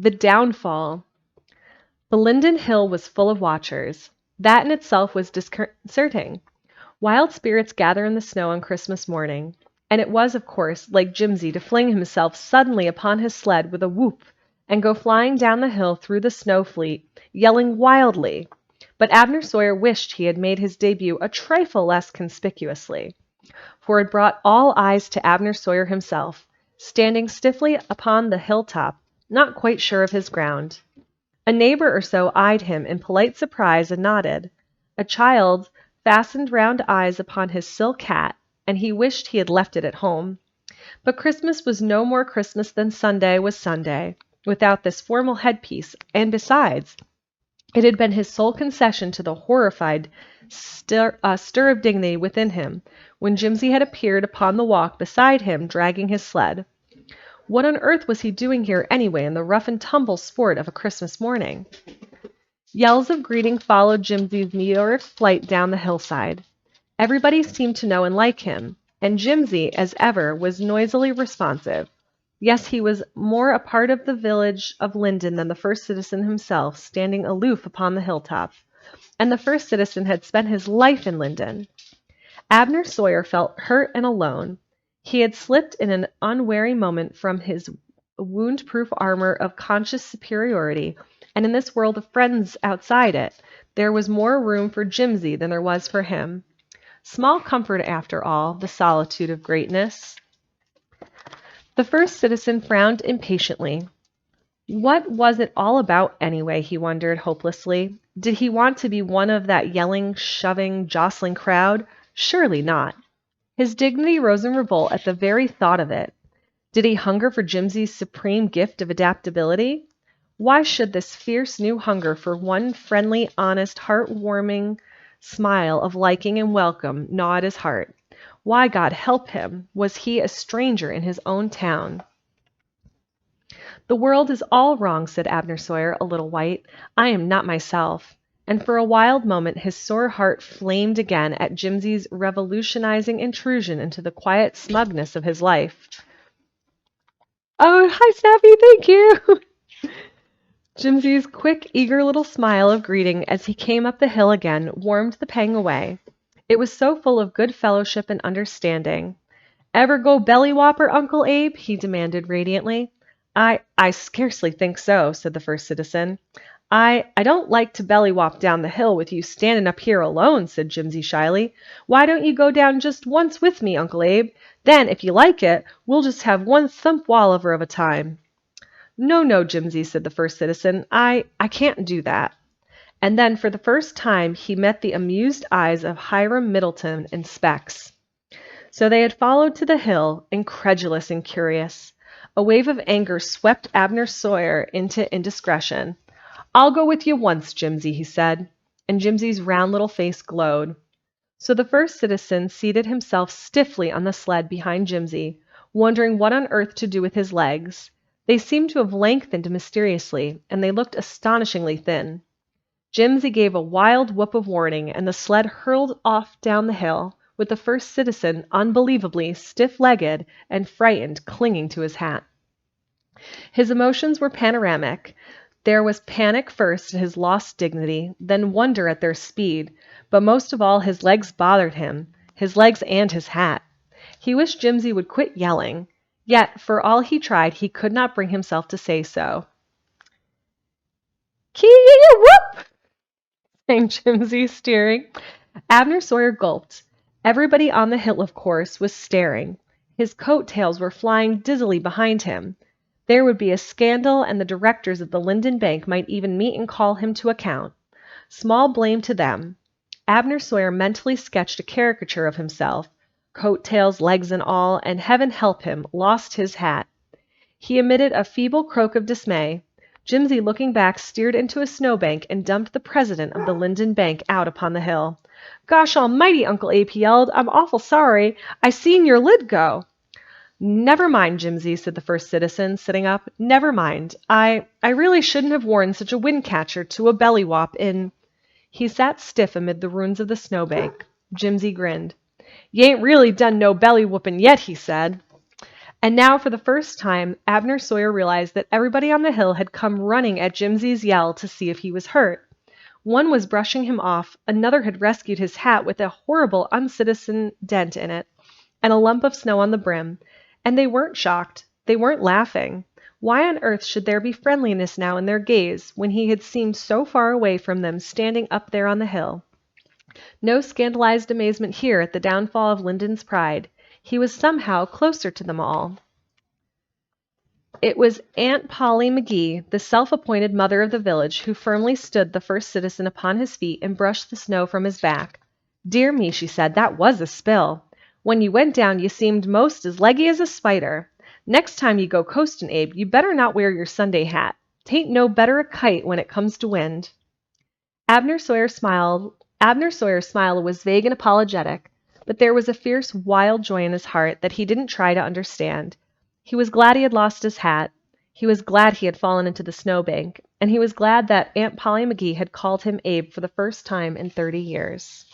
The downfall. The Linden Hill was full of watchers. That in itself was disconcerting. Wild spirits gather in the snow on Christmas morning, and it was, of course, like Jimsy to fling himself suddenly upon his sled with a whoop and go flying down the hill through the snow fleet, yelling wildly. But Abner Sawyer wished he had made his debut a trifle less conspicuously, for it brought all eyes to Abner Sawyer himself, standing stiffly upon the hilltop, not quite sure of his ground. A neighbor or so eyed him in polite surprise and nodded. A child fastened round eyes upon his silk hat, and he wished he had left it at home. But Christmas was no more Christmas than Sunday was Sunday, without this formal headpiece, and besides, it had been his sole concession to the horrified stir of dignity within him when Jimsy had appeared upon the walk beside him dragging his sled. What on earth was he doing here anyway in the rough-and-tumble sport of a Christmas morning? Yells of greeting followed Jimsy's meteoric flight down the hillside. Everybody seemed to know and like him, and Jimsy, as ever, was noisily responsive. Yes, he was more a part of the village of Linden than the first citizen himself, standing aloof upon the hilltop. And the first citizen had spent his life in Linden. Abner Sawyer felt hurt and alone. He had slipped in an unwary moment from his wound-proof armor of conscious superiority, and in this world of friends outside it, there was more room for Jimsy than there was for him. Small comfort, after all, the solitude of greatness. The first citizen frowned impatiently. What was it all about anyway, he wondered hopelessly. Did he want to be one of that yelling, shoving, jostling crowd? Surely not. His dignity rose in revolt at the very thought of it. Did he hunger for Jimsy's supreme gift of adaptability? Why should this fierce new hunger for one friendly, honest, heart-warming smile of liking and welcome gnaw at his heart? Why, God help him, was he a stranger in his own town? The world is all wrong, said Abner Sawyer, a little white. I am not myself. And for a wild moment his sore heart flamed again at Jimsy's revolutionizing intrusion into the quiet smugness of his life. Oh, hi, Snappy, thank you! Jimsy's quick, eager little smile of greeting as he came up the hill again warmed the pang away. It was so full of good fellowship and understanding. Ever go belly-whopper, Uncle Abe? He demanded radiantly. I scarcely think so, said the first citizen. I don't like to belly-whop down the hill with you standing up here alone, said Jimsy shyly. Why don't you go down just once with me, Uncle Abe? Then, if you like it, we'll just have one thump wallover of a time. No, Jimsy, said the first citizen. I can't do that. And then, for the first time, he met the amused eyes of Hiram Middleton in specs. So they had followed to the hill, incredulous and curious. A wave of anger swept Abner Sawyer into indiscretion. I'll go with you once, Jimsy, he said, and Jimsy's round little face glowed. So the first citizen seated himself stiffly on the sled behind Jimsy, wondering what on earth to do with his legs. They seemed to have lengthened mysteriously, and they looked astonishingly thin. Jimsy gave a wild whoop of warning, and the sled hurled off down the hill, with the first citizen unbelievably stiff-legged and frightened, clinging to his hat. His emotions were panoramic. There was panic first at his lost dignity, then wonder at their speed, but most of all his legs bothered him, his legs and his hat. He wished Jimsy would quit yelling, yet for all he tried he could not bring himself to say so. Kee-whoop! sang Jimsy, steering. Abner Sawyer gulped. Everybody on the hill, of course, was staring. His coat-tails were flying dizzily behind him. There would be a scandal, and the directors of the Linden Bank might even meet and call him to account. Small blame to them. Abner Sawyer mentally sketched a caricature of himself, coat-tails, legs and all, and heaven help him, lost his hat. He emitted a feeble croak of dismay. Jimsy, looking back, steered into a snowbank and dumped the president of the Linden Bank out upon the hill. Gosh almighty, Uncle Abe, he yelled. I'm awful sorry. I seen your lid go. Never mind, Jimsy, said the first citizen, sitting up. Never mind. I really shouldn't have worn such a wind-catcher to a belly-whop in... He sat stiff amid the ruins of the snowbank. Jimsy grinned. You ain't really done no belly-whooping yet, he said. And now, for the first time, Abner Sawyer realized that everybody on the hill had come running at Jimsy's yell to see if he was hurt. One was brushing him off, another had rescued his hat with a horrible uncitizen dent in it, and a lump of snow on the brim, and they weren't shocked, they weren't laughing. Why on earth should there be friendliness now in their gaze, when he had seemed so far away from them standing up there on the hill? No scandalized amazement here at the downfall of Lyndon's pride. He was somehow closer to them all. It was Aunt Polly McGee, the self-appointed mother of the village, who firmly stood the first citizen upon his feet and brushed the snow from his back. "Dear me," she said, "that was a spill. When you went down you seemed most as leggy as a spider. Next time you go coastin', Abe, you better not wear your Sunday hat. 'Tain't no better a kite when it comes to wind." Abner Sawyer's smile was vague and apologetic, but there was a fierce, wild joy in his heart that he didn't try to understand. He was glad he had lost his hat. He was glad he had fallen into the snowbank, and he was glad that Aunt Polly McGee had called him Abe for the first time in 30 years.